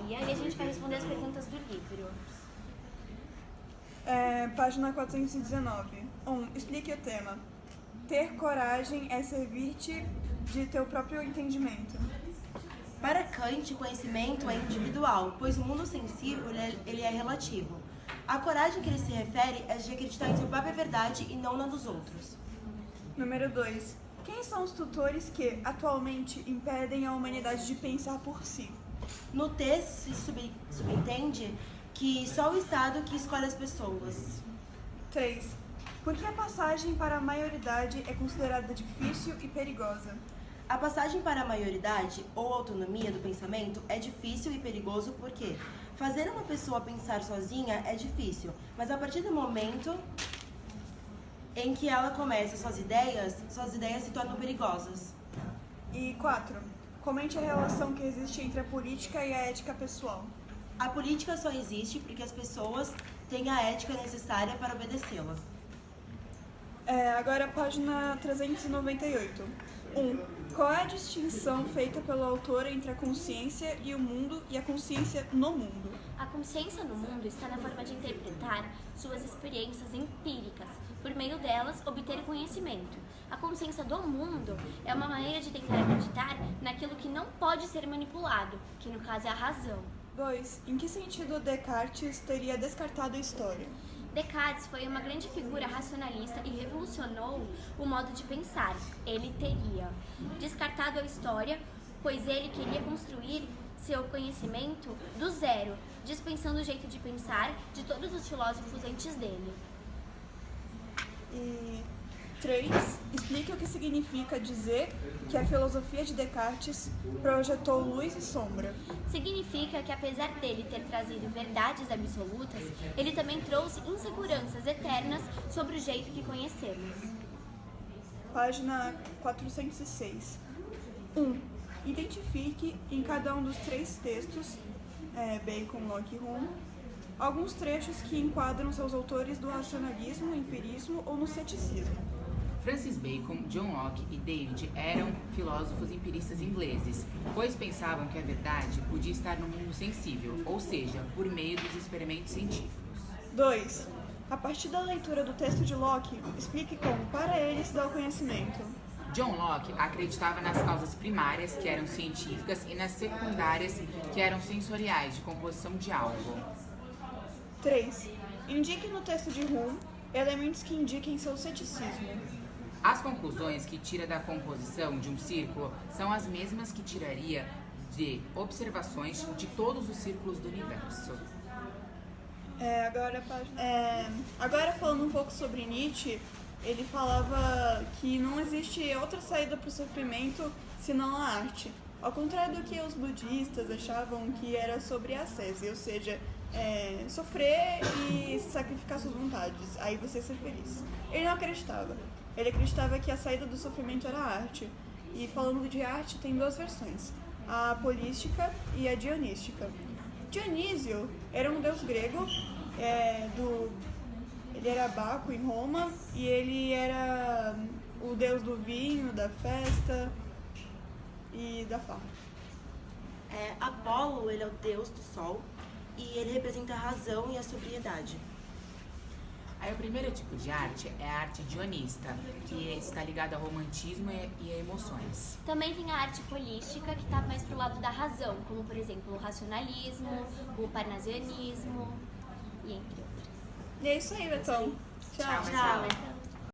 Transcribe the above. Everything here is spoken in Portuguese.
Sofia e a gente vai responder as perguntas do livro. Página 419. 1. Explique o tema. Ter coragem é servir-te de teu próprio entendimento. Para Kant, o conhecimento é individual, pois o mundo sensível ele é relativo. A coragem que ele se refere é de acreditar em sua própria verdade e não na dos outros. Número 2. Quem são os tutores que, atualmente, impedem a humanidade de pensar por si? No texto se subentende que só o Estado que escolhe as pessoas. 3. Por que a passagem para a maioridade é considerada difícil e perigosa? A passagem para a maioridade ou autonomia do pensamento é difícil e perigoso porque fazer uma pessoa pensar sozinha é difícil, mas a partir do momento em que ela começa suas ideias se tornam perigosas. E 4. Comente a relação que existe entre a política e a ética pessoal. A política só existe porque as pessoas têm a ética necessária para obedecê-la. Agora, página 398. 1. Qual é a distinção feita pelo autor entre a consciência e o mundo e a consciência no mundo? A consciência no mundo está na forma de interpretar suas experiências empíricas, por meio delas obter conhecimento. A consciência do mundo é uma maneira de tentar acreditar naquilo que não pode ser manipulado, que no caso é a razão. 2. Em que sentido Descartes teria descartado a história? Descartes foi uma grande figura racionalista e revolucionou o modo de pensar. Ele teria descartado a história, pois ele queria construir seu conhecimento do zero, dispensando o jeito de pensar de todos os filósofos antes dele. E 3. Explique o que significa dizer que a filosofia de Descartes projetou luz e sombra. Significa que, apesar dele ter trazido verdades absolutas, ele também trouxe inseguranças eternas sobre o jeito que conhecemos. Página 406. 1. Identifique em cada um dos 3 textos, Bacon, Locke e Hume, alguns trechos que enquadram seus autores do racionalismo, empirismo ou no ceticismo. Francis Bacon, John Locke e David eram filósofos empiristas ingleses, pois pensavam que a verdade podia estar no mundo sensível, ou seja, por meio dos experimentos científicos. 2. A partir da leitura do texto de Locke, explique como, para ele, se dá o conhecimento. John Locke acreditava nas causas primárias, que eram científicas, e nas secundárias, que eram sensoriais, de composição de algo. 3. Indique no texto de Hume elementos que indiquem seu ceticismo. As conclusões que tira da composição de um círculo são as mesmas que tiraria de observações de todos os círculos do universo. Agora falando um pouco sobre Nietzsche, ele falava que não existe outra saída para o sofrimento senão a arte. Ao contrário do que os budistas achavam que era sobre a ascese, ou seja, sofrer e sacrificar suas vontades, aí você ser feliz. Ele não acreditava. Ele acreditava que a saída do sofrimento era a arte. E falando de arte, tem 2 versões, a apolística e a dionística. Dionísio era um deus grego, ele era Baco em Roma, e ele era o deus do vinho, da festa e da farra. Apolo, ele é o deus do sol e ele representa a razão e a sobriedade. Aí o primeiro tipo de arte é a arte dionista, que está ligada ao romantismo e a emoções. Também tem a arte polística, que está mais pro lado da razão, como, por exemplo, o racionalismo, o parnasianismo e entre outras. E é isso aí, Betão. Tchau, Tchau, então.